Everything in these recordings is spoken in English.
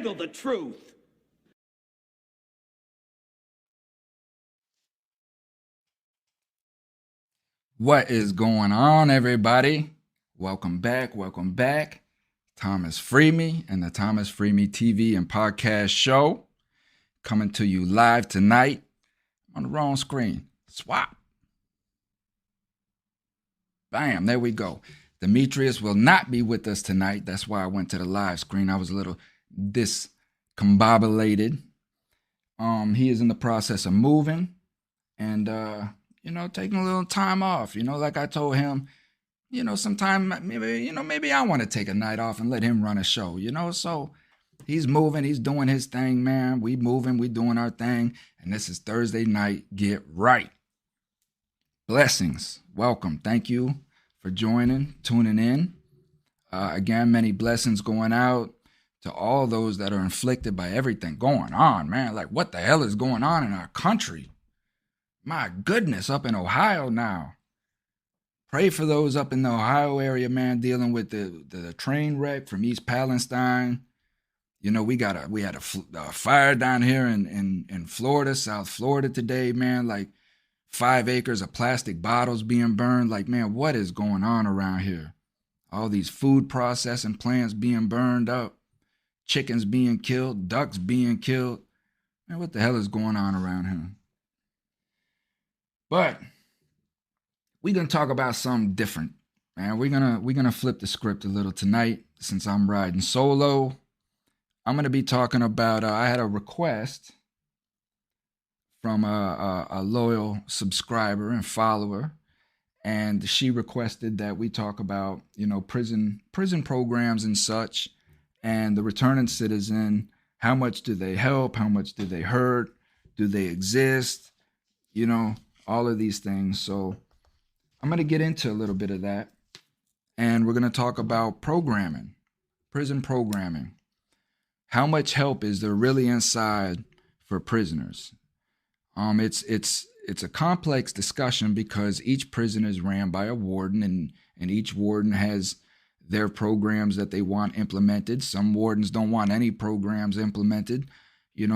handle the truth. What is going on, everybody? Welcome back. Welcome back. Thomas Freeme and the Thomas Freeme TV and podcast show coming to you live tonight on the wrong screen. Swap. Bam, there we go. Demetris will not be with us tonight. That's why I went to the live screen. I was a little discombobulated. He is in the process of moving and taking a little time off. Like I told him, sometime maybe I want to take a night off and let him run a show, So he's moving, he's doing his thing, man. We moving, we doing our thing. And this is Thursday night. Get right. Blessings. Welcome. Thank you for joining, tuning in. Again, many blessings going out to all those that are inflicted by everything going on, man. Like, what the hell is going on in our country? My goodness, up in Ohio now. Pray for those up in the Ohio area, man, dealing with the train wreck from East Palestine. We had a fire down here in Florida, South Florida today, man. Like 5 acres of plastic bottles being burned. Like, man, what is going on around here? All these food processing plants being burned up, chickens being killed, ducks being killed. Man, what the hell is going on around here? But we're gonna talk about something different, man. We're gonna flip the script a little tonight since I'm riding solo. I'm gonna be talking about. I had a request from a loyal subscriber and follower, and she requested that we talk about prison programs and such, and the returning citizen. How much do they help? How much do they hurt? Do they exist? All of these things. So I'm going to get into a little bit of that. And we're going to talk about programming, prison programming. How much help is there really inside for prisoners? It's a complex discussion because each prison is ran by a warden, and each warden has their programs that they want implemented. Some wardens don't want any programs implemented,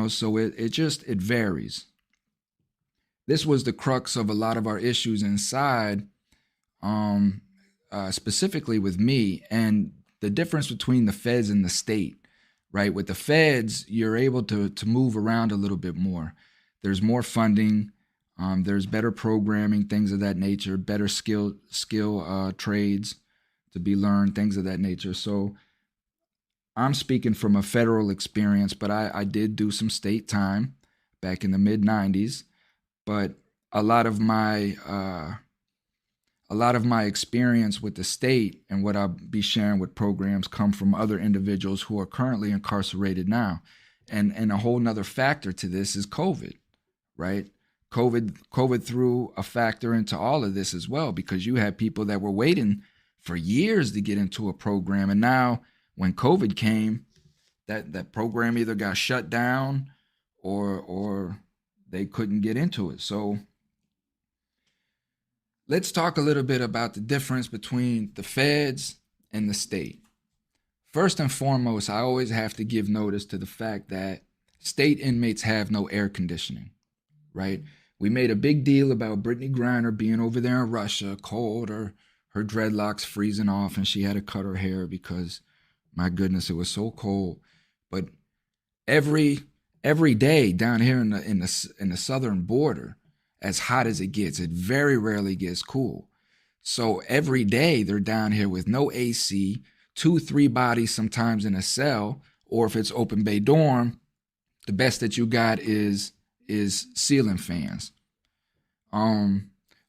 so it varies. This was the crux of a lot of our issues inside, specifically with me, and the difference between the feds and the state, right? With the feds, you're able to move around a little bit more. There's more funding, there's better programming, things of that nature, better skill trades to be learned, things of that nature. So I'm speaking from a federal experience, but I did do some state time back in the mid-90s. But a lot of my experience with the state and what I'll be sharing with programs come from other individuals who are currently incarcerated now. And a whole nother factor to this is COVID, right? COVID threw a factor into all of this as well, because you had people that were waiting for years to get into a program. And now when COVID came, that program either got shut down or they couldn't get into it. So let's talk a little bit about the difference between the feds and the state. First and foremost, I always have to give notice to the fact that state inmates have no air conditioning, right? We made a big deal about Brittany Griner being over there in Russia, cold, or her dreadlocks freezing off, and she had to cut her hair because, my goodness, it was so cold. But every day down here in the southern border, as hot as it gets, it very rarely gets cool. So every day they're down here with no AC, 2-3 bodies sometimes in a cell, or if it's open bay dorm, the best that you got is ceiling fans.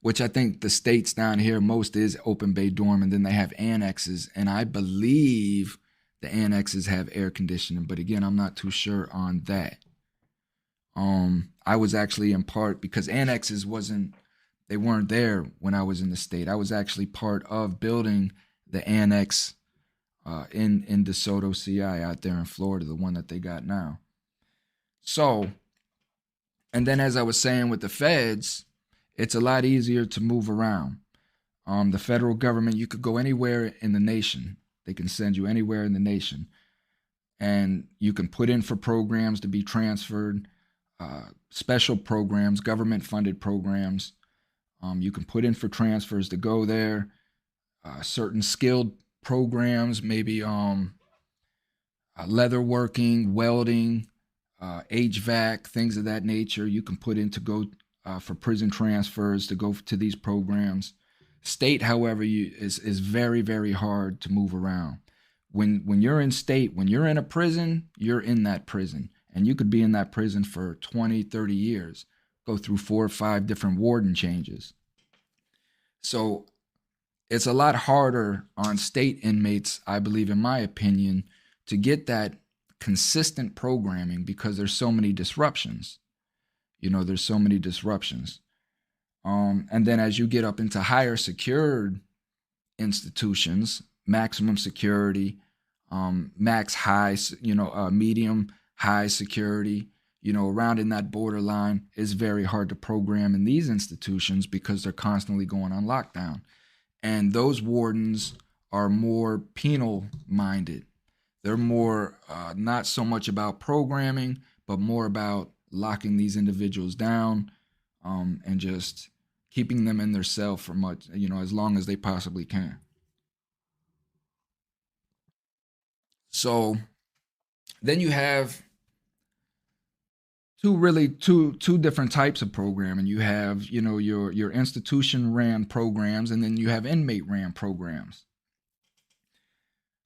Which I think the states down here most is open bay dorm, and then they have annexes, and I believe the annexes have air conditioning, but again, I'm not too sure on that. I was actually in part, because annexes they weren't there when I was in the state. I was actually part of building the annex in DeSoto, CI, out there in Florida, the one that they got now. So, and then as I was saying with the feds, it's a lot easier to move around. The federal government, you could go anywhere in the nation. They can send you anywhere in the nation. and you can put in for programs to be transferred, special programs, government funded programs. You can put in for transfers to go there. Certain skilled programs, maybe leather working, welding, HVAC, things of that nature. You can put in to go for prison transfers to go to these programs. State, however, is very, very hard to move around. When you're in state, when you're in a prison, you're in that prison. And you could be in that prison for 20, 30 years, go through 4 or 5 different warden changes. So it's a lot harder on state inmates, I believe, in my opinion, to get that consistent programming because there's so many disruptions. There's so many disruptions. And then as you get up into higher secured institutions, maximum security, max high, medium high security, around in that borderline, is very hard to program in these institutions because they're constantly going on lockdown. And those wardens are more penal minded. They're more not so much about programming, but more about locking these individuals down and just keeping them in their cell for much, as long as they possibly can. So then you have two different types of programming. You have, your institution ran programs, and then you have inmate ran programs.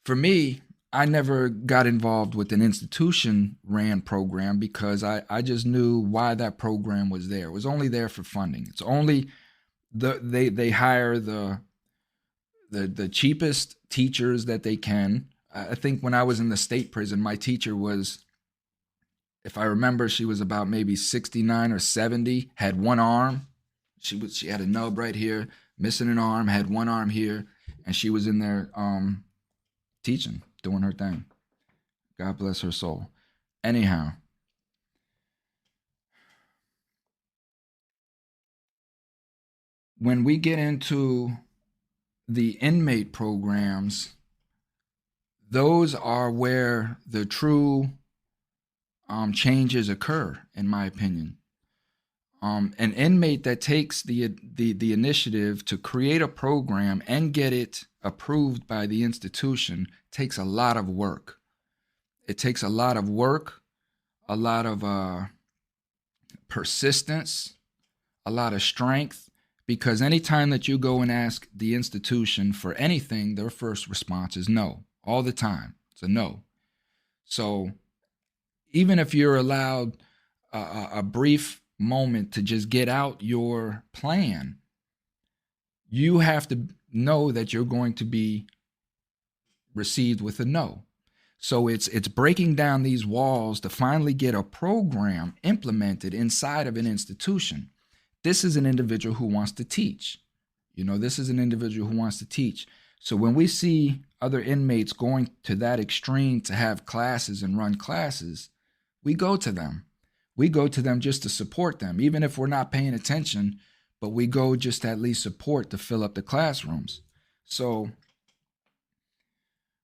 For me, I never got involved with an institution ran program because I just knew why that program was there. It was only there for funding. It's only they hire the cheapest teachers that they can. I think when I was in the state prison, my teacher was, if I remember, she was about maybe 69 or 70, had one arm. She had a nub right here, missing an arm, had one arm here, and she was in there teaching, doing her thing. God bless her soul. Anyhow, when we get into the inmate programs, those are where the true changes occur, in my opinion. An inmate that takes the initiative to create a program and get it approved by the institution takes a lot of work. It takes a lot of work, a lot of persistence, a lot of strength, because anytime that you go and ask the institution for anything, their first response is no. All the time, it's a no. So even if you're allowed a brief moment to just get out your plan, you have to know that you're going to be received with a no. So it's breaking down these walls to finally get a program implemented inside of an institution. This is an individual who wants to teach. This is an individual who wants to teach. So when we see other inmates going to that extreme to have classes and run classes, we go to them. We go to them just to support them, even if we're not paying attention, but we go just to at least support to fill up the classrooms. So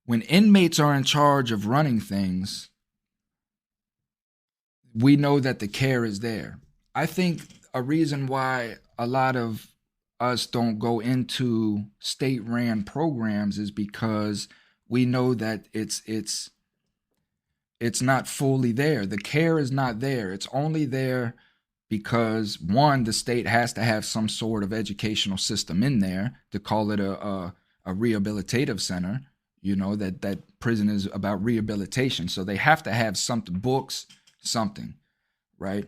when inmates are in charge of running things, we know that the care is there. I think a reason why a lot of us don't go into state-ran programs is because we know that it's not fully there. The care is not there. It's only there because, one, the state has to have some sort of educational system in there to call it a rehabilitative center. That prison is about rehabilitation. So they have to have something, books, something, right?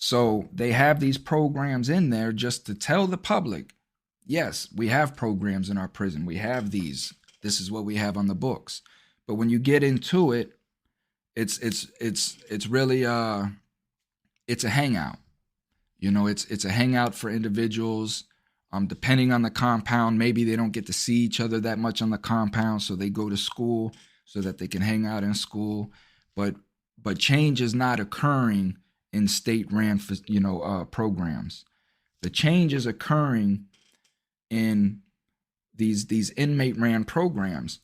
So they have these programs in there just to tell the public, yes, we have programs in our prison. We have these. This is what we have on the books. But when you get into it, it's really it's a hangout. It's a hangout for individuals. Depending on the compound, maybe they don't get to see each other that much on the compound, so they go to school so that they can hang out in school. But change is not occurring in state-ran programs. The change is occurring in these inmate-ran programs.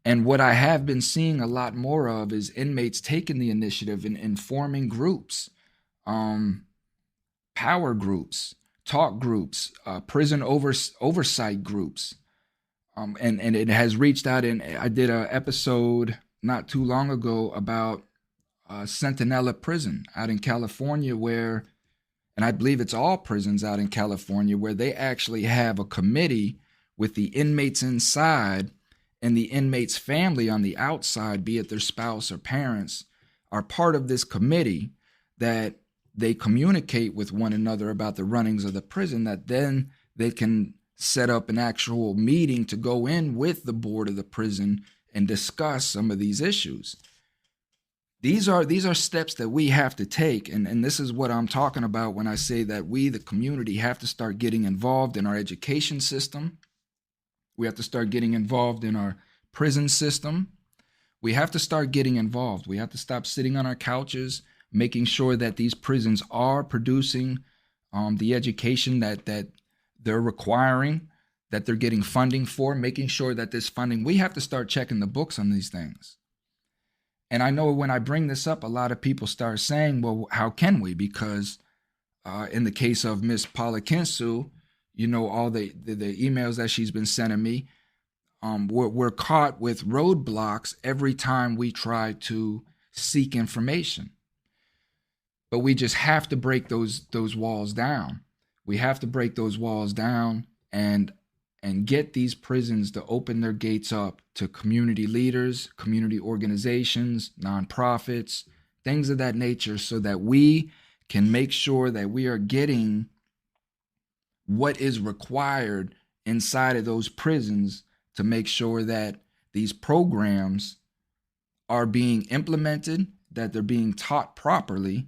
And what I have been seeing a lot more of is inmates taking the initiative and forming groups, um, power groups, talk groups, oversight groups. And it has reached out. And I did an episode not too long ago about Centinela Prison out in California, where, and I believe it's all prisons out in California, where they actually have a committee with the inmates inside and the inmate's family on the outside, be it their spouse or parents, are part of this committee that they communicate with one another about the runnings of the prison, that then they can set up an actual meeting to go in with the board of the prison and discuss some of these issues. These are steps that we have to take, and this is what I'm talking about when I say that we, the community, have to start getting involved in our education system. We have to start getting involved in our prison system. We have to start getting involved. We have to stop sitting on our couches, making sure that these prisons are producing the education that they're requiring, that they're getting funding for, making sure that this funding, we have to start checking the books on these things. And I know when I bring this up, a lot of people start saying, well, how can we? Because in the case of Miss Paula Kinsu, you know, all the emails that she's been sending me, we're caught with roadblocks every time we try to seek information. But we just have to break those walls down. We have to break those walls down and get these prisons to open their gates up to community leaders, community organizations, nonprofits, things of that nature, so that we can make sure that we are getting what is required inside of those prisons to make sure that these programs are being implemented, that they're being taught properly,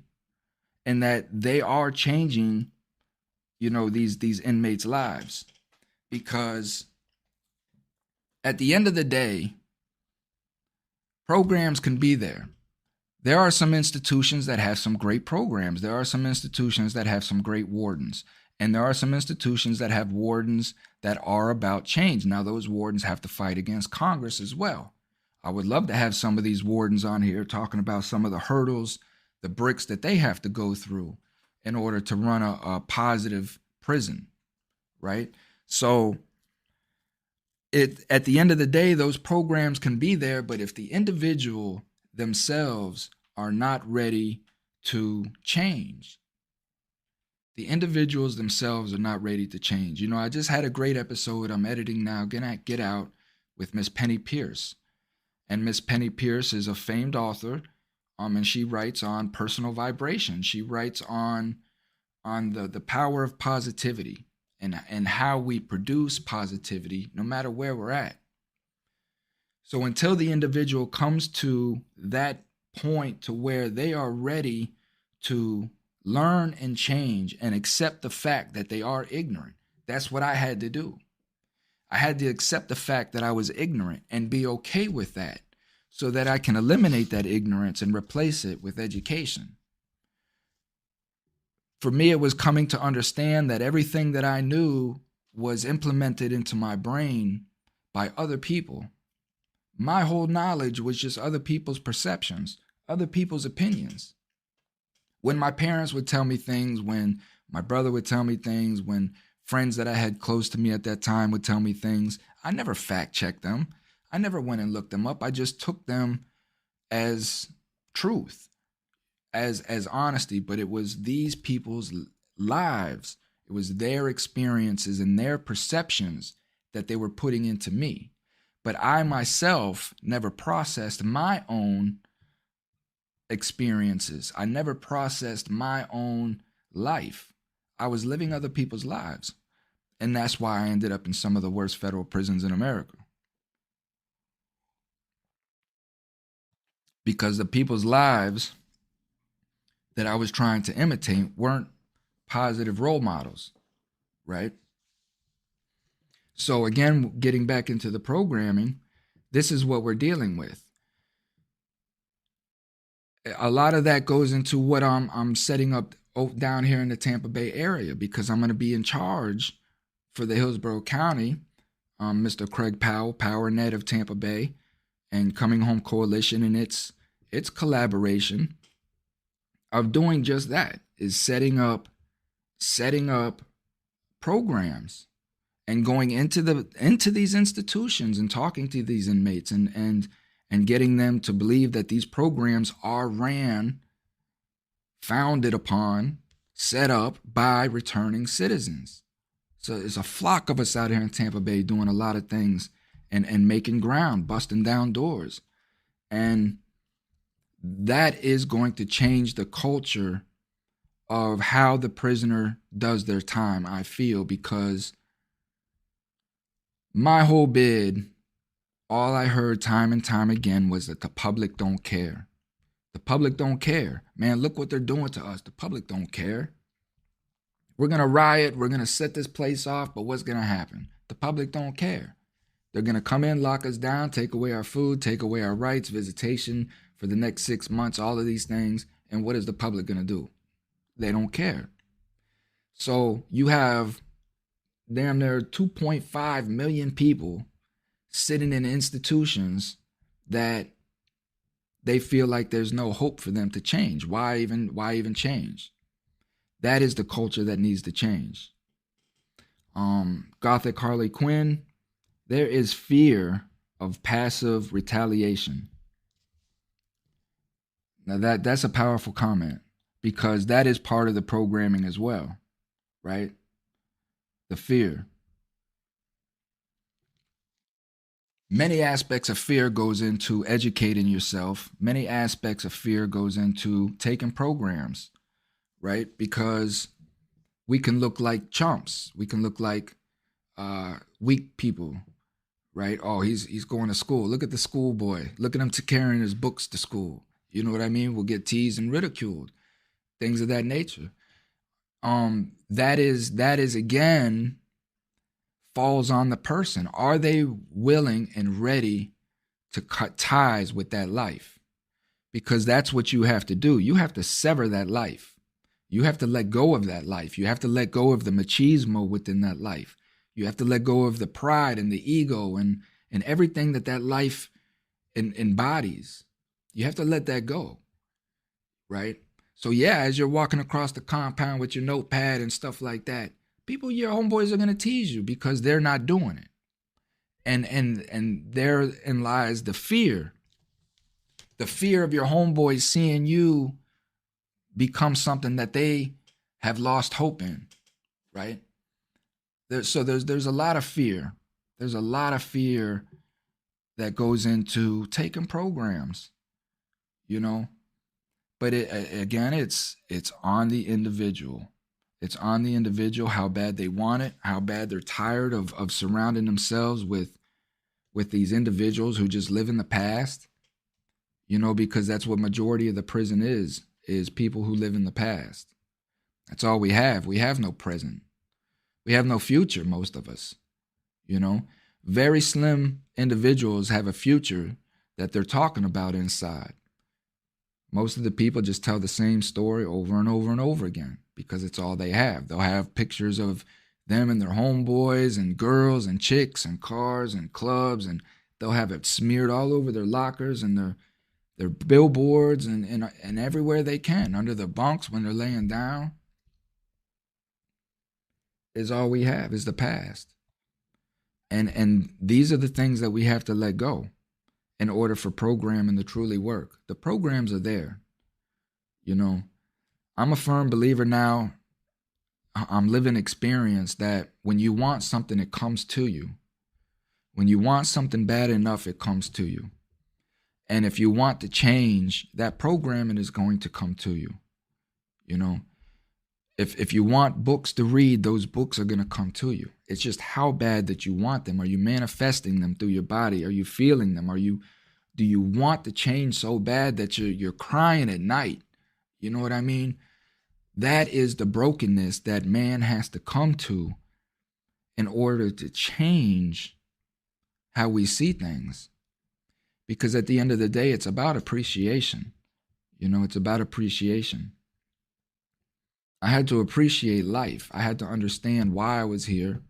and that they are changing, you know, these inmates' lives. Because at the end of the day, programs can be there. There are some institutions that have some great programs. There are some institutions that have some great wardens. And there are some institutions that have wardens that are about change. Now, those wardens have to fight against Congress as well. I would love to have some of these wardens on here talking about some of the hurdles, the bricks that they have to go through in order to run a positive prison, right? So at the end of the day, those programs can be there, but if the individual themselves are not ready to change, the individuals themselves are not ready to change. You know, I just had a great episode I'm editing now, Get Out, with Miss Penny Pierce. And Miss Penny Pierce is a famed author, and she writes on personal vibration. She writes on the power of positivity and how we produce positivity no matter where we're at. So until the individual comes to that point to where they are ready to learn and change and accept the fact that they are ignorant, that's what I had to do. I had to accept the fact that I was ignorant and be okay with that so that I can eliminate that ignorance and replace it with education. For me, it was coming to understand that everything that I knew was implemented into my brain by other people. My whole knowledge was just other people's perceptions, other people's opinions. When my parents would tell me things, when my brother would tell me things, when friends that I had close to me at that time would tell me things, I never fact-checked them. I never went and looked them up. I just took them as truth, as honesty. But it was these people's lives, it was their experiences and their perceptions that they were putting into me. But I myself never processed my own experiences. I never processed my own life. I was living other people's lives. And that's why I ended up in some of the worst federal prisons in America. Because the people's lives that I was trying to imitate weren't positive role models, right? So again, getting back into the programming, this is what we're dealing with. A lot of that goes into what I'm setting up down here in the Tampa Bay area, because I'm going to be in charge for the Hillsborough County, Mr. Craig Powell, PowerNet of Tampa Bay. and Coming Home Coalition and its collaboration of doing just that is setting up programs and going into these institutions and talking to these inmates and getting them to believe that these programs are founded upon, set up by returning citizens. So it's a flock of us out here in Tampa Bay doing a lot of things and making ground, busting down doors. And that is going to change the culture of how the prisoner does their time, I feel, because my whole bid, all I heard time and time again was that the public don't care. The public don't care. Man, look what they're doing to us. The public don't care. We're going to riot. We're going to set this place off. But what's going to happen? The public don't care. They're going to come in, lock us down, take away our food, take away our rights, visitation for the next 6 months, all of these things. And what is the public going to do? They don't care. So you have damn near 2.5 million people sitting in institutions that they feel like there's no hope for them to change. Why even change? That is the culture that needs to change. Gothic Harley Quinn, there is fear of passive retaliation. Now that's a powerful comment, because that is part of the programming as well, right? The fear. Many aspects of fear goes into educating yourself. Many aspects of fear goes into taking programs, right? Because we can look like chumps. We can look like weak people, right? Oh, he's going to school. Look at the schoolboy. Look at him carrying his books to school. You know what I mean? We'll get teased and ridiculed. Things of that nature. That is again falls on the person. Are they willing and ready to cut ties with that life? Because that's what you have to do. You have to sever that life. You have to let go of that life. You have to let go of the machismo within that life. You have to let go of the pride and the ego and everything that life embodies. You have to let that go, right? So yeah, as you're walking across the compound with your notepad and stuff like that, people, your homeboys are going to tease you because they're not doing it. And therein lies the fear. The fear of your homeboys seeing you become something that they have lost hope in, right? There's a lot of fear. There's a lot of fear that goes into taking programs, you know. But it's on the individual. It's on the individual how bad they want it, how bad they're tired of surrounding themselves with these individuals who just live in the past, you know, because that's what majority of the prison is people who live in the past. That's all we have. We have no present. We have no future, most of us, you know. Very slim individuals have a future that they're talking about inside. Most of the people just tell the same story over and over and over again because it's all they have. They'll have pictures of them and their homeboys and girls and chicks and cars and clubs, and they'll have it smeared all over their lockers and their billboards and everywhere they can, under the bunks when they're laying down. Is all we have is the past. And these are the things that we have to let go in order for programming to truly work. The programs are there. You know, I'm a firm believer now. I'm living experience that when you want something, it comes to you. When you want something bad enough, it comes to you. And if you want to change, that programming is going to come to you. You know, if you want books to read, those books are going to come to you. It's just how bad that you want them. Are you manifesting them through your body? Are you feeling them? Do you want to change so bad that you're crying at night? You know what I mean? That is the brokenness that man has to come to in order to change how we see things. Because at the end of the day, it's about appreciation. You know, it's about appreciation. I had to appreciate life. I had to understand why I was here.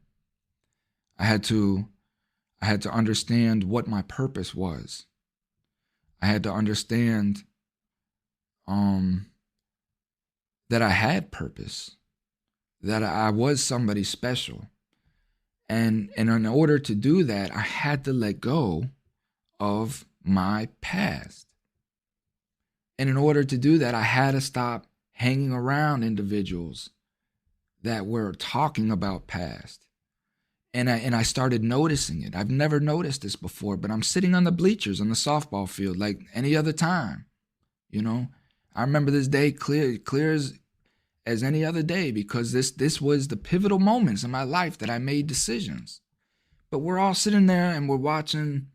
I had to understand what my purpose was. I had to understand um that I had purpose, that I was somebody special. And in order to do that, I had to let go of my past. And in order to do that, I had to stop hanging around individuals that were talking about past. And I started noticing it. I've never noticed this before, but I'm sitting on the bleachers on the softball field like any other time. You know, I remember this day clear as any other day, because this was the pivotal moments in my life that I made decisions. But we're all sitting there and we're watching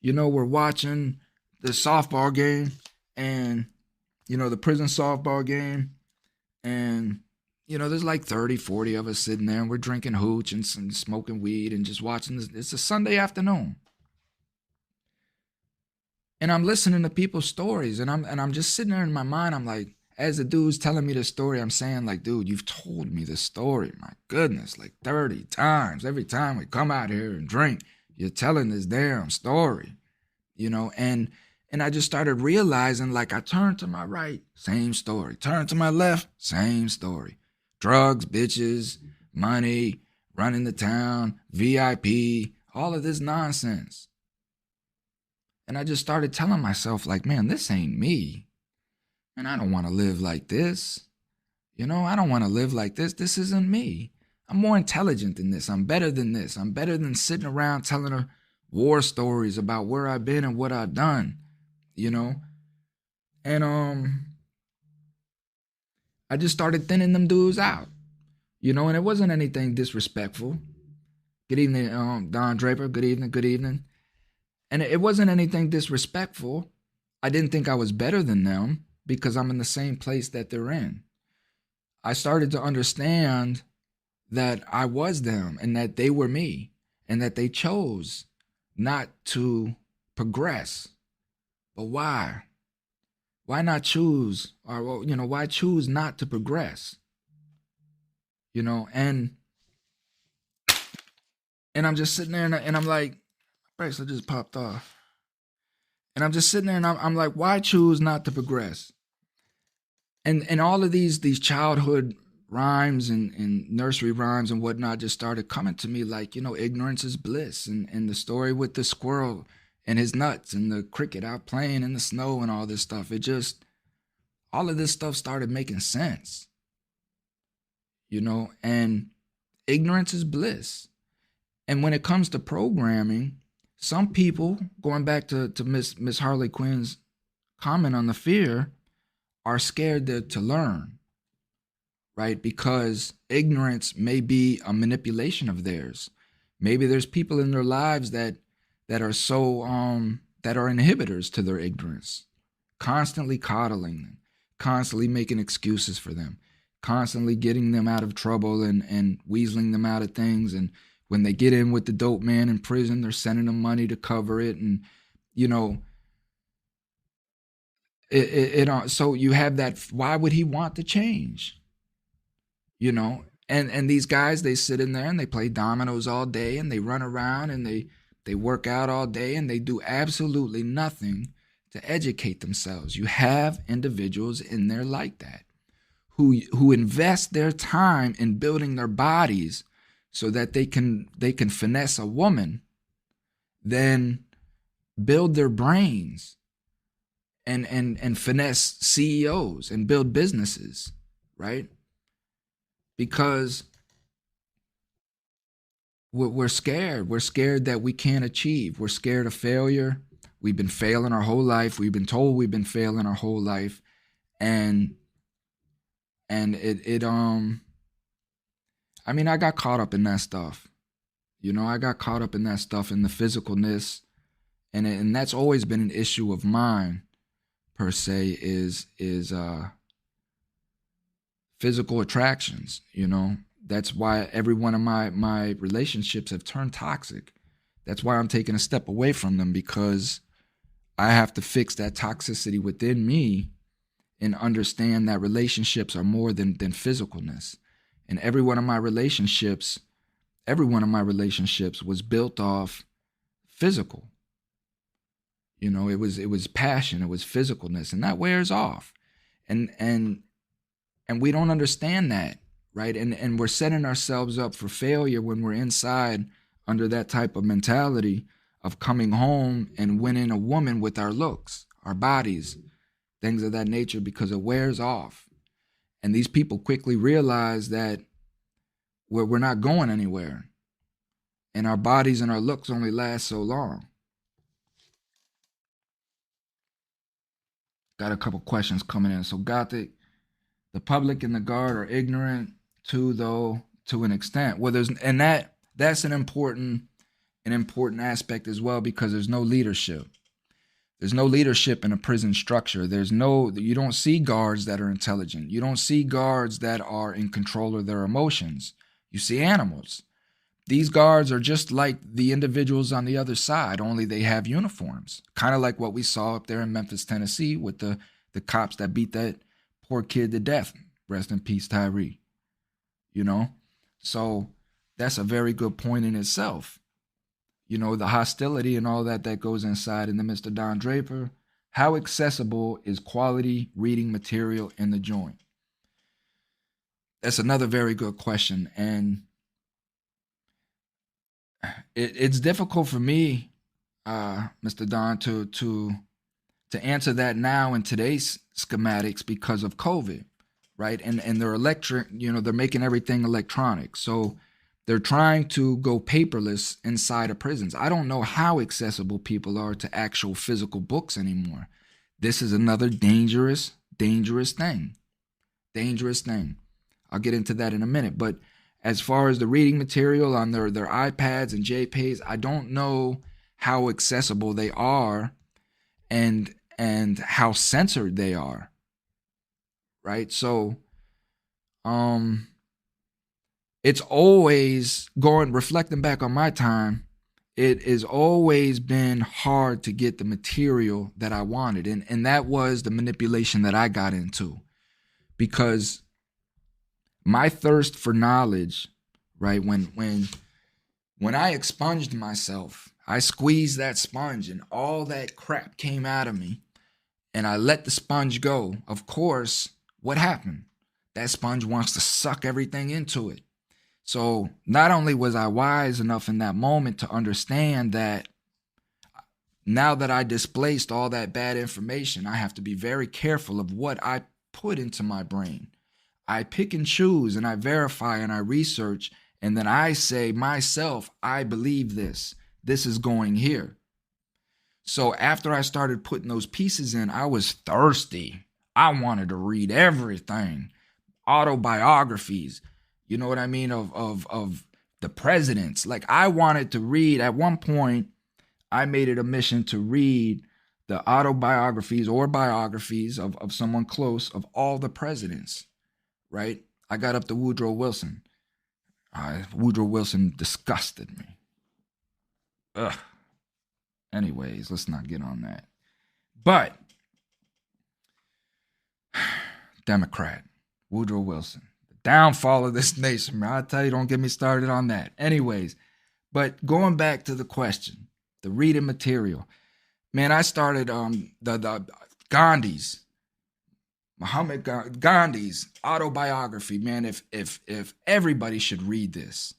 the softball game, and the prison softball game, and there's like 30, 40 of us sitting there, and we're drinking hooch and smoking weed and just watching this. It's a Sunday afternoon. And I'm listening to people's stories, and I'm just sitting there in my mind. I'm like, as the dude's telling me the story, I'm saying like, dude, you've told me this story, my goodness, like 30 times. Every time we come out here and drink, you're telling this damn story, and I just started realizing, like, I turned to my right, same story. Turned to my left, same story. Drugs, bitches, money, running the town, VIP, all of this nonsense. And I just started telling myself, like, man, this ain't me. And I don't want to live like this. I don't want to live like this. This isn't me. I'm more intelligent than this. I'm better than this. I'm better than sitting around telling her war stories about where I've been and what I've done, And I just started thinning them dudes out, and it wasn't anything disrespectful. Good evening, Don Draper. Good evening, good evening. And it wasn't anything disrespectful. I didn't think I was better than them because I'm in the same place that they're in. I started to understand that I was them and that they were me, and that they chose not to progress. But why? Why not choose? Or, why choose not to progress? And I'm just sitting there, and I'm like, bracelet just popped off. And I'm just sitting there, and I'm like, why choose not to progress? And all of these childhood rhymes and nursery rhymes and whatnot just started coming to me, like, ignorance is bliss, and the story with the squirrel and his nuts and the cricket out playing in the snow and all this stuff. All of this stuff started making sense, and ignorance is bliss. And when it comes to programming, some people, going back to Miss Harley Quinn's comment on the fear, are scared to learn, right? Because ignorance may be a manipulation of theirs. Maybe there's people in their lives that are so that are inhibitors to their ignorance, constantly coddling them, constantly making excuses for them, constantly getting them out of trouble and weaseling them out of things. And when they get in with the dope man in prison, they're sending them money to cover it. And so you have that. Why would he want to change? And these guys, they sit in there and they play dominoes all day, and they run around, and they work out all day, and they do absolutely nothing to educate themselves. You have individuals in there like that who invest their time in building their bodies so that they can finesse a woman, then build their brains and finesse CEOs and build businesses, right? Because we're scared. We're scared that we can't achieve. We're scared of failure. We've been failing our whole life. We've been told we've been failing our whole life. And I got caught up in that stuff. I got caught up in that stuff, in the physicalness. And that's always been an issue of mine, per se, is physical attractions. That's why every one of my relationships have turned toxic. That's why I'm taking a step away from them, because I have to fix that toxicity within me and understand that relationships are more than physicalness. And every one of my relationships was built off physical. It was passion, it was physicalness, and that wears off. And we don't understand that, right? And we're setting ourselves up for failure when we're inside under that type of mentality of coming home and winning a woman with our looks, our bodies, things of that nature, because it wears off. And these people quickly realize that we're not going anywhere, and our bodies and our looks only last so long. Got a couple questions coming in. So Gothic, the public and the guard are ignorant too, though, to an extent. Well, that's an important aspect as well, because there's no leadership. There's no leadership in a prison structure. You don't see guards that are intelligent. You don't see guards that are in control of their emotions. You see animals. These guards are just like the individuals on the other side, only they have uniforms. Kind of like what we saw up there in Memphis, Tennessee, with the cops that beat that poor kid to death. Rest in peace, Tyree. So that's a very good point in itself. The hostility and all that goes inside. And then Mr. Don Draper, how accessible is quality reading material in the joint? That's another very good question. And it's difficult for me, Mr. Don, to answer that now in today's schematics because of COVID, right? And they're they're making everything electronic. So they're trying to go paperless inside of prisons. I don't know how accessible people are to actual physical books anymore. This is another dangerous thing. Dangerous thing. I'll get into that in a minute. But as far as the reading material on their iPads and JPays, I don't know how accessible they are and how censored they are. Right? So it's always reflecting back on my time, it has always been hard to get the material that I wanted. And that was the manipulation that I got into, because my thirst for knowledge, right? When I expunged myself, I squeezed that sponge and all that crap came out of me, and I let the sponge go. Of course, what happened? That sponge wants to suck everything into it. So not only was I wise enough in that moment to understand that now that I displaced all that bad information, I have to be very careful of what I put into my brain. I pick and choose, and I verify, and I research, and then I say myself, I believe this. This is going here. So after I started putting those pieces in, I was thirsty. I wanted to read everything. Autobiographies, you know what I mean, of the presidents. Like, I wanted to read. At one point, I made it a mission to read the autobiographies or biographies of someone close of all the presidents, right? I got up to Woodrow Wilson. Woodrow Wilson disgusted me. Ugh. Anyways, let's not get on that. But Democrat, Woodrow Wilson, the downfall of this nation, man. I tell you, don't get me started on that. Anyways, but going back to the question, the reading material, man, I started the Gandhi's, Muhammad Gandhi's autobiography. Man, if everybody should read this,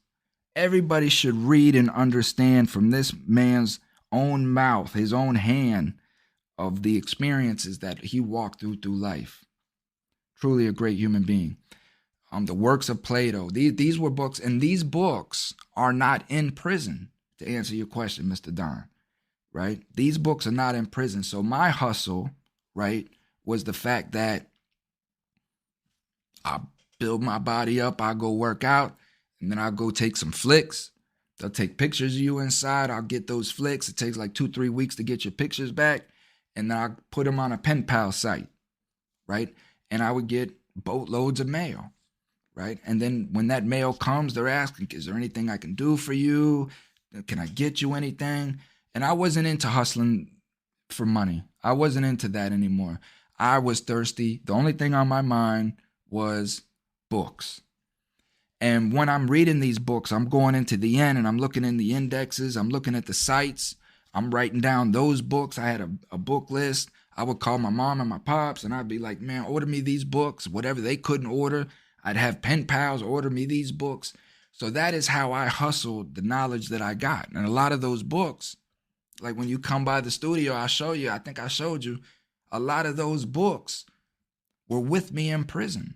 everybody should read and understand from this man's own mouth, his own hand, of the experiences that he walked through life. Truly a great human being. The works of Plato. These were books, and these books are not in prison, to answer your question, Mr. Don, right? These books are not in prison. So my hustle, right, was the fact that I build my body up, I go work out, and then I'll go take some flicks. They'll take pictures of you inside. I'll get those flicks. It takes like 2-3 weeks to get your pictures back. And then I put them on a pen pal site, right? And I would get boatloads of mail, right? And then when that mail comes, they're asking, is there anything I can do for you? Can I get you anything? And I wasn't into hustling for money. I wasn't into that anymore. I was thirsty. The only thing on my mind was books. And when I'm reading these books, I'm going into the end and I'm looking in the indexes. I'm looking at the sites. I'm writing down those books. I had a book list. I would call my mom and my pops, and I'd be like, man, order me these books, whatever they couldn't order. I'd have pen pals order me these books. So that is how I hustled the knowledge that I got. And a lot of those books, like when you come by the studio, I'll show you, I think I showed you, a lot of those books were with me in prison.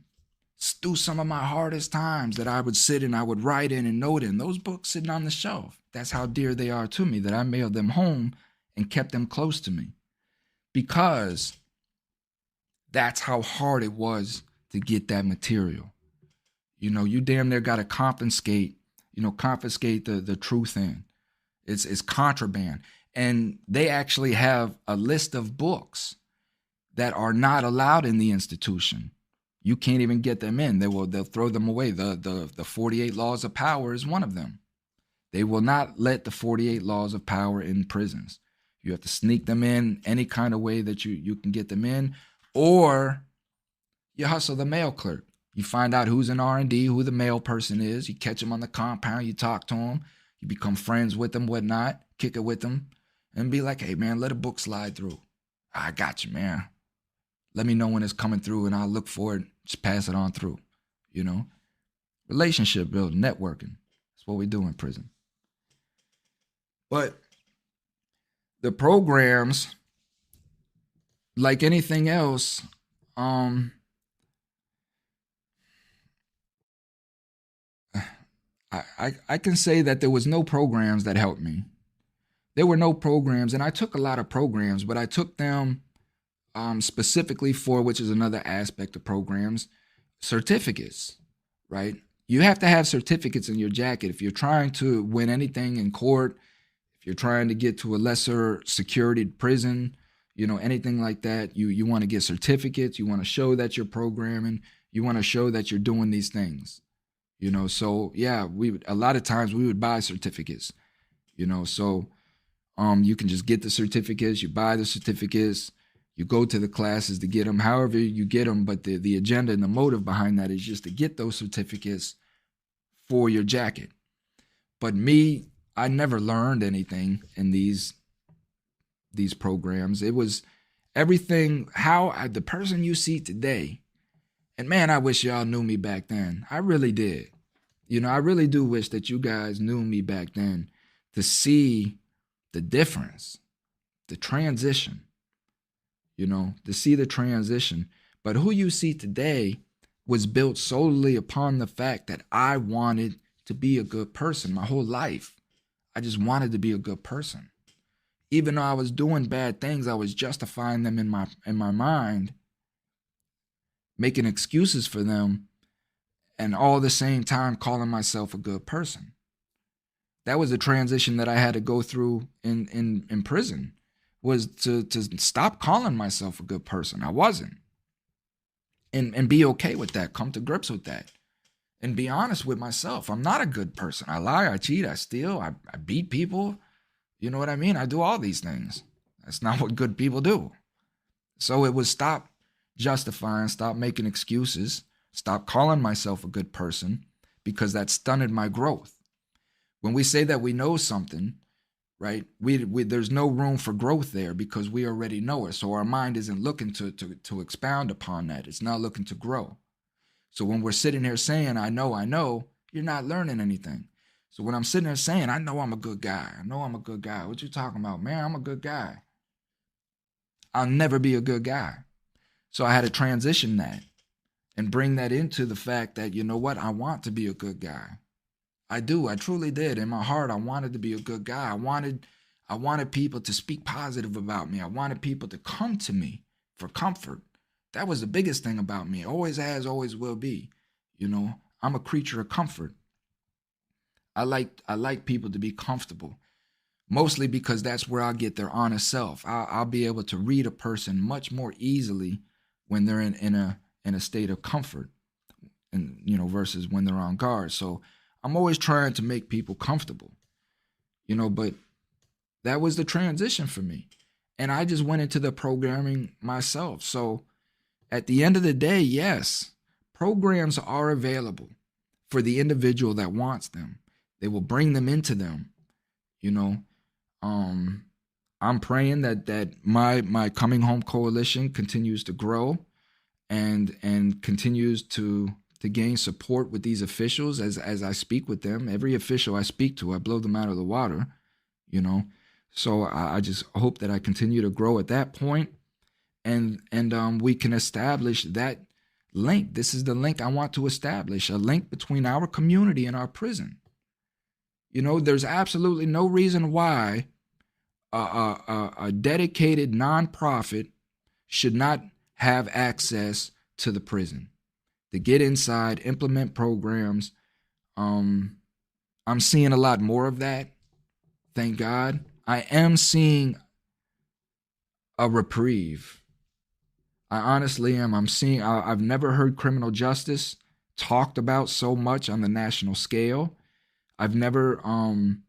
Through some of my hardest times that I would sit and I would write in and note in, those books sitting on the shelf. That's how dear they are to me, that I mailed them home and kept them close to me. Because that's how hard it was to get that material. You damn near got to confiscate the truth in. It's contraband. And they actually have a list of books that are not allowed in the institution. You can't even get them in. They'll throw them away. The 48 Laws of Power is one of them. They will not let the 48 Laws of Power in prisons. You have to sneak them in any kind of way that you can get them in, or you hustle the mail clerk. You find out who's in R&D, who the mail person is. You catch them on the compound. You talk to them. You become friends with them, whatnot. Kick it with them, and be like, hey, man, let a book slide through. I got you, man. Let me know when it's coming through, and I'll look for it. Just pass it on through, Relationship building, networking. That's what we do in prison. But the programs, like anything else, I can say that there was no programs that helped me. There were no programs, and I took a lot of programs, but I took them specifically for, which is another aspect of programs, certificates, right? You have to have certificates in your jacket. If you're trying to win anything in court, if you're trying to get to a lesser security prison, anything like that, you want to get certificates. You want to show that you're programming. You want to show that you're doing these things, So yeah, a lot of times we would buy certificates, so you can just get the certificates. You buy the certificates. You go to the classes to get them, however you get them, but the agenda and the motive behind that is just to get those certificates for your jacket. But me, I never learned anything in these programs. It was everything, the person you see today, and man, I wish y'all knew me back then. I really did. I really do wish that you guys knew me back then to see the difference, the transition. To see the transition. But who you see today was built solely upon the fact that I wanted to be a good person my whole life. I just wanted to be a good person. Even though I was doing bad things, I was justifying them in my mind, making excuses for them, and all at the same time calling myself a good person. That was the transition that I had to go through in prison. Was to stop calling myself a good person. I wasn't. And be okay with that. Come to grips with that. And be honest with myself. I'm not a good person. I lie, I cheat, I steal, I beat people. You know what I mean? I do all these things. That's not what good people do. So it was stop justifying, stop making excuses, stop calling myself a good person, because that stunted my growth. When we say that we know something, right? There's no room for growth there because we already know it. So our mind isn't looking to expound upon that. It's not looking to grow. So when we're sitting here saying, I know, you're not learning anything. So when I'm sitting there saying, I know I'm a good guy. I know I'm a good guy. What you talking about? Man, I'm a good guy. I'll never be a good guy. So I had to transition that and bring that into the fact that, you know what? I want to be a good guy. I do. I truly did. In my heart, I wanted to be a good guy. I wanted people to speak positive about me. I wanted people to come to me for comfort. That was the biggest thing about me. Always has, always will be. I'm a creature of comfort. I like people to be comfortable, mostly because that's where I'll get their honest self. I'll be able to read a person much more easily when they're in a state of comfort, and versus when they're on guard. So I'm always trying to make people comfortable, but that was the transition for me. And I just went into the programming myself. So at the end of the day, yes, programs are available for the individual that wants them. They will bring them into them, I'm praying that my coming home coalition continues to grow and continues to gain support with these officials as I speak with them. Every official I speak to, I blow them out of the water, you know. So I just hope that I continue to grow at that point, and we can establish that link. This is the link I want to establish, a link between our community and our prison. You know, there's absolutely no reason why a dedicated nonprofit should not have access to the prison to get inside, implement programs. Um, I'm seeing a lot more of that. Thank God. I am seeing a reprieve. I honestly am. I've never heard criminal justice talked about so much on the national scale. I've never, um,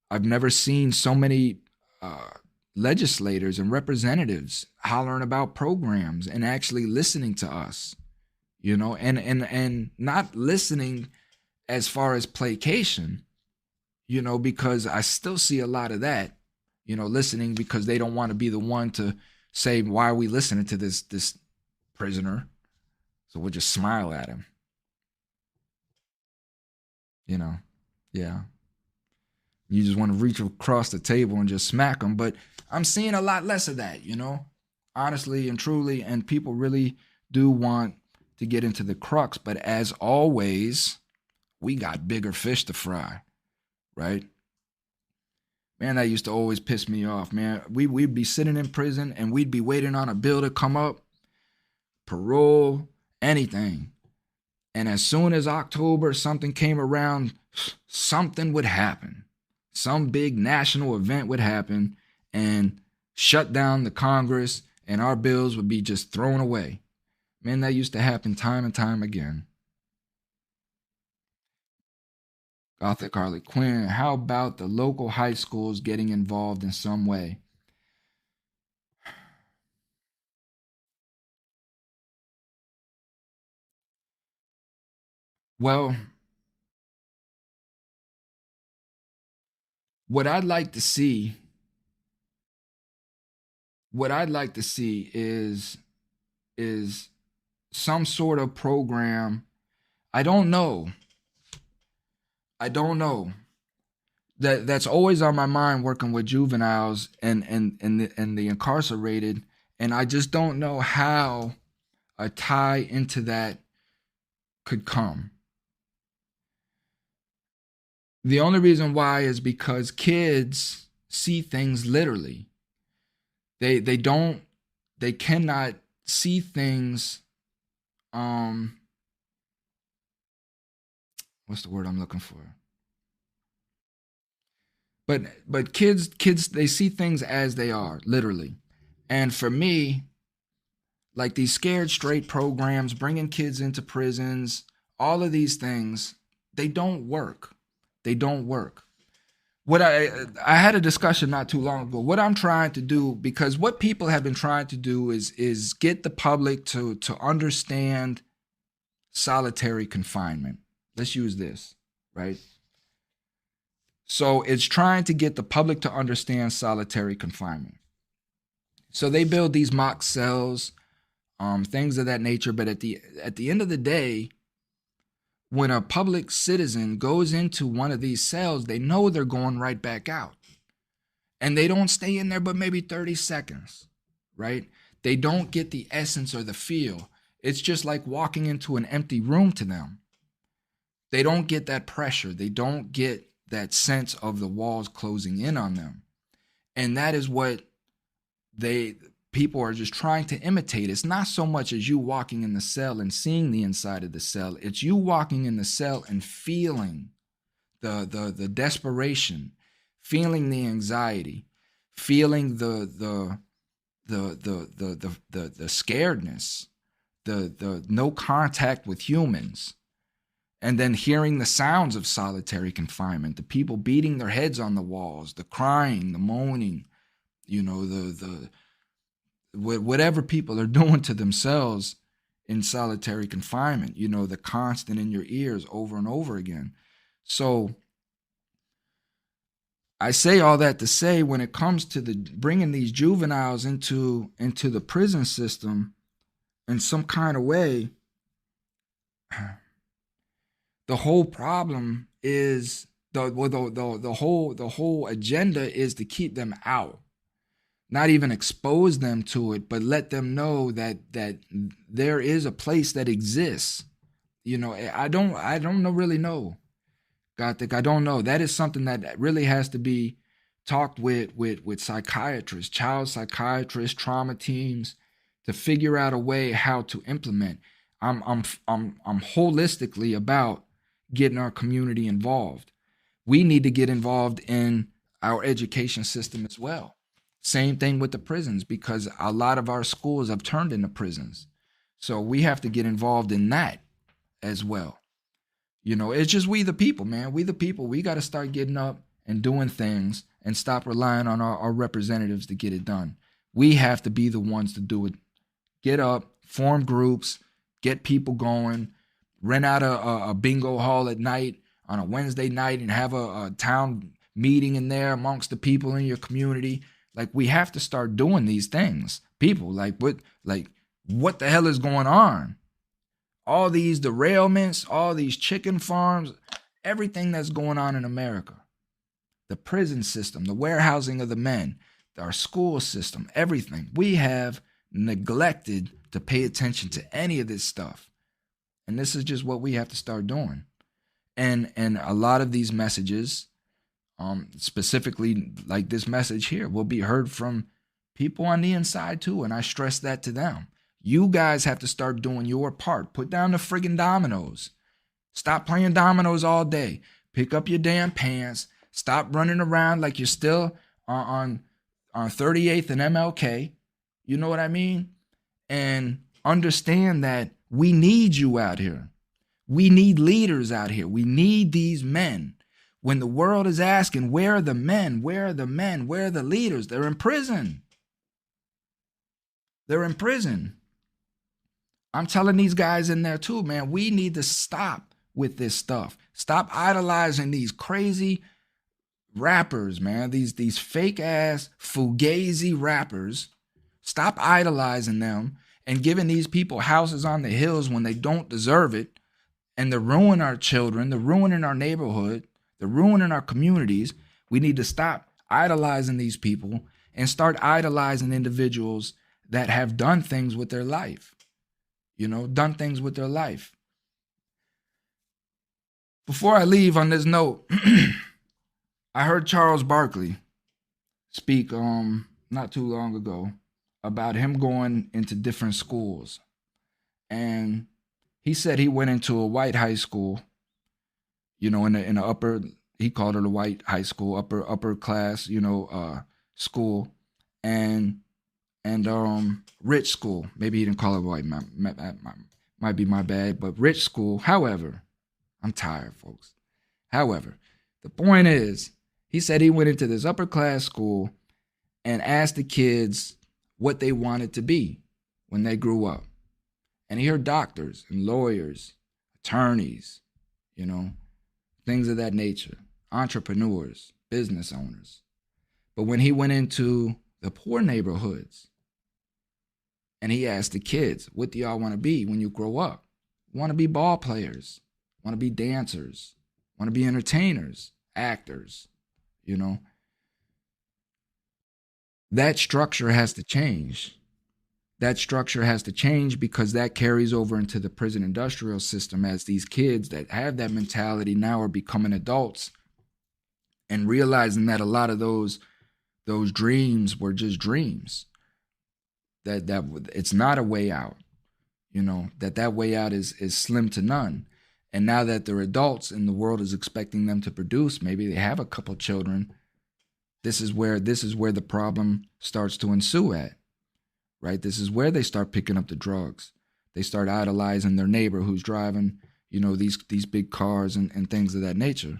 I've never seen so many uh, legislators and representatives hollering about programs and actually listening to us, you know, and not listening as far as placation, you know, because I still see a lot of that, you know, listening because they don't want to be the one to say, why are we listening to this prisoner? So we'll just smile at him, you know. Yeah. You just want to reach across the table and just smack them. But I'm seeing a lot less of that, you know, honestly and truly. And people really do want to get into the crux. But as always, we got bigger fish to fry, right? Man, that used to always piss me off, man. We'd be sitting in prison and we'd be waiting on a bill to come up, parole, anything. And as soon as October, something came around, something would happen. Some big national event would happen and shut down the Congress, and our bills would be just thrown away. Man, that used to happen time and time again. Gothic Harley Quinn, how about the local high schools getting involved in some way? Well, what I'd like to see, what I'd like to see is some sort of program. I don't know. I don't know. That's always on my mind working with juveniles and the incarcerated, and I just don't know how a tie into that could come. The only reason why is because kids see things literally. They don't they cannot see things um what's the word I'm looking for? But kids they see things as they are, literally. And for me, like these scared straight programs, bringing kids into prisons, all of these things, they don't work. They don't work. What I had a discussion not too long ago. What I'm trying to do, because what people have been trying to do is get the public to understand solitary confinement. Let's use this, right? So it's trying to get the public to understand solitary confinement. So they build these mock cells, things of that nature. But at the end of the day, when a public citizen goes into one of these cells, they know they're going right back out. And they don't stay in there but maybe 30 seconds, right? They don't get the essence or the feel. It's just like walking into an empty room to them. They don't get that pressure. They don't get that sense of the walls closing in on them. And that is what they people are just trying to imitate. It's not so much as you walking in the cell and seeing the inside of the cell. It's you walking in the cell and feeling the desperation, feeling the anxiety, feeling the scaredness, the no contact with humans, and then hearing the sounds of solitary confinement, the people beating their heads on the walls, the crying, the moaning, you know, the whatever people are doing to themselves in solitary confinement, you know, the constant in your ears over and over again. So I say all that to say, when it comes to the bringing these juveniles into the prison system in some kind of way, the whole problem is the whole agenda is to keep them out, not even expose them to it, but let them know that there is a place that exists. I don't know, really know. Gothic, I don't know. That is something that really has to be talked with psychiatrists, child psychiatrists, trauma teams, to figure out a way how to implement. I'm holistically about getting our community involved. We need to get involved in our education system as well. Same thing with the prisons, because a lot of our schools have turned into prisons. So we have to get involved in that as well. It's just we the people, man. We the people. We got to start getting up and doing things and stop relying on our representatives to get it done. We have to be the ones to do it. Get up, form groups, get people going, rent out a bingo hall at night on a Wednesday night and have a town meeting in there amongst the people in your community. Like, we have to start doing these things. People, what the hell is going on? All these derailments, all these chicken farms, everything that's going on in America, the prison system, the warehousing of the men, our school system, everything. We have neglected to pay attention to any of this stuff. And this is just what we have to start doing. And a lot of these messages, specifically like this message here, will be heard from people on the inside too. And I stress that to them. You guys have to start doing your part. Put down the friggin' dominoes. Stop playing dominoes all day. Pick up your damn pants. Stop running around like you're still on 38th and MLK. You know what I mean? And understand that we need you out here. We need leaders out here. We need these men. When the world is asking, where are the men? Where are the men? Where are the leaders? They're in prison. They're in prison. I'm telling these guys in there too, man, we need to stop with this stuff. Stop idolizing these crazy rappers, man. These fake ass fugazi rappers. Stop idolizing them and giving these people houses on the hills when they don't deserve it. And they're ruining our children. They're ruining our neighborhood. They're ruining our communities. We need to stop idolizing these people and start idolizing individuals that have done things with their life. Done things with their life. Before I leave on this note, I heard Charles Barkley speak not too long ago about him going into different schools. And he said he went into a white high school, in the upper, he called it a white high school, upper class, school, and rich school. Maybe he didn't call it white. Might be my bad, but rich school. However, I'm tired, folks. However, the point is, he said he went into this upper class school and asked the kids what they wanted to be when they grew up. And he heard doctors and lawyers, attorneys, things of that nature, entrepreneurs, business owners. But when he went into the poor neighborhoods and he asked the kids, what do y'all want to be when you grow up? Want to be ball players, want to be dancers, want to be entertainers, actors, That structure has to change. That structure has to change because that carries over into the prison industrial system, as these kids that have that mentality now are becoming adults and realizing that a lot of those dreams were just dreams. That it's not a way out. That way out is slim to none. And now that they're adults and the world is expecting them to produce, maybe they have a couple children. This is where the problem starts to ensue at. Right? This is where they start picking up the drugs. They start idolizing their neighbor who's driving, these big cars and things of that nature.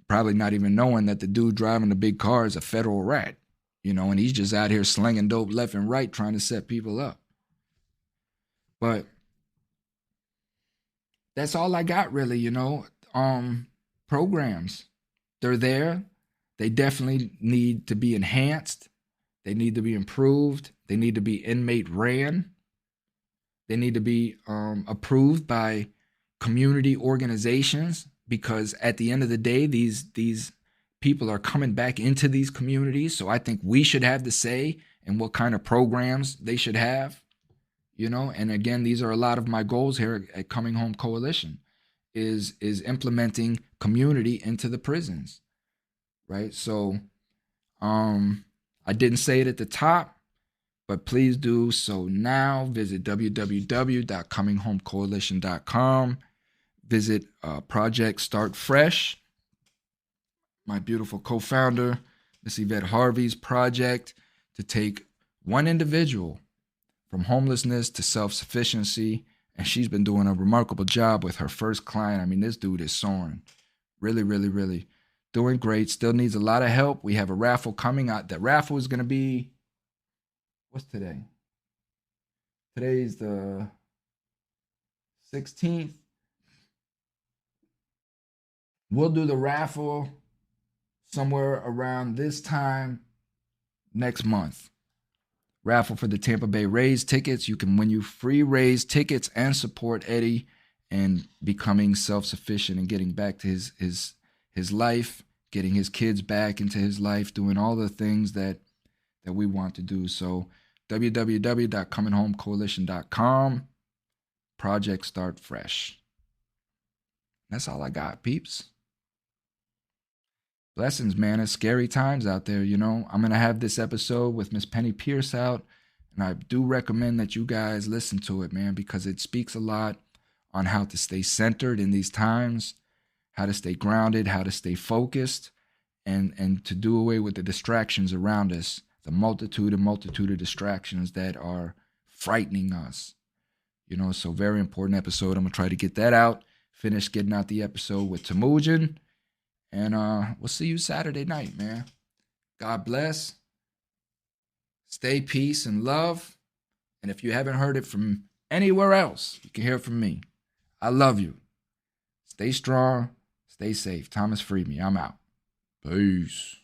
Probably not even knowing that the dude driving the big car is a federal rat, and he's just out here slinging dope left and right trying to set people up. But that's all I got, really, programs. They're there. They definitely need to be enhanced. They need to be improved. They need to be inmate ran. They need to be approved by community organizations, because at the end of the day, these people are coming back into these communities. So I think we should have the say in what kind of programs they should have. And again, these are a lot of my goals here at Coming Home Coalition, is implementing community into the prisons, right? So I didn't say it at the top, but please do so now. Visit www.cominghomecoalition.com. Visit Project Start Fresh, my beautiful co-founder, Miss Yvette Harvey's project to take one individual from homelessness to self-sufficiency. And she's been doing a remarkable job with her first client. I mean, this dude is soaring. Really, really, really doing great. Still needs a lot of help. We have a raffle coming out. That raffle is going to be, what's today? Today's the 16th. We'll do the raffle somewhere around this time next month. Raffle for the Tampa Bay Rays tickets. You can win you free Rays tickets and support Eddie and becoming self-sufficient and getting back to his life, getting his kids back into his life, doing all the things that we want to do. So www.cominghomecoalition.com, Project Start Fresh. That's all I got, peeps. Blessings, man. It's scary times out there, I'm going to have this episode with Miss Penny Pierce out, and I do recommend that you guys listen to it, man, because it speaks a lot on how to stay centered in these times, how to stay grounded, how to stay focused, and to do away with the distractions around us, the multitude of distractions that are frightening us. So very important episode. I'm going to try to get that out, finish getting out the episode with Temujin. And we'll see you Saturday night, man. God bless. Stay peace and love. And if you haven't heard it from anywhere else, you can hear it from me. I love you. Stay strong. Stay safe. Thomas Freed me. I'm out. Peace.